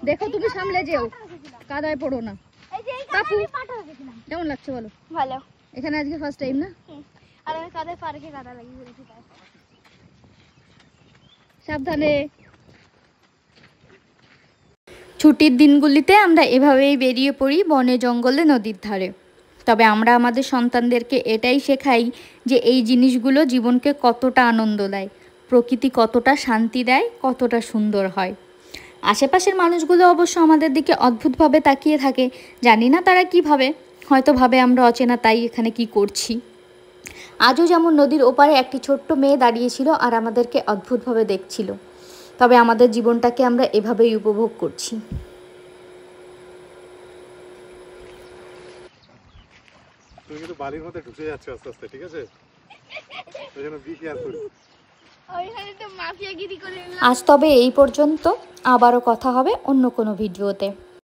দেখো তুমি সামলে যেও, কাদায় পড়ো না। কাকু কেমন লাগছে বলো? ভালো। এখানে আজকে ফার্স্ট টাইম না? আর আমি কাদায় পার্কে কাদা লাগিয়ে ফেলেছি। সাবধানে। ছুটির দিনগুলিতে আমরা এভাবেই বেরিয়ে পড়ি বনে জঙ্গলে নদীর ধারে। তবে আমরা আমাদের সন্তানদেরকে এটাই শেখাই যে এই জিনিসগুলো জীবনকে কতটা আনন্দ দেয়, প্রকৃতি কতটা শান্তি দেয়, কতটা সুন্দর হয়। আশেপাশের মানুষগুলো অবশ্য আমাদের দিকে অদ্ভুতভাবে তাকিয়ে থাকে, জানি না তারা কী ভাবে, হয়তো ভাবে আমরা অচেনা তাই এখানে কি করছি। আজও যেমন নদীর ওপারে একটি ছোট্ট মেয়ে দাঁড়িয়েছিল আর আমাদেরকে অদ্ভুতভাবে দেখছিল। তবে আমাদের জীবনটাকে আমরা এভাবেই উপভোগ করছি। তুমি কিন্তু বালির মধ্যে ঢুকে যাচ্ছ আস্তে আস্তে, ঠিক আছে? ওই জন্য বি কেয়ারফুল। ওইখানে তো মাফিয়াগিরি করে। আজ তবে এই পর্যন্ত, আবারও কথা হবে অন্য কোনো ভিডিওতে।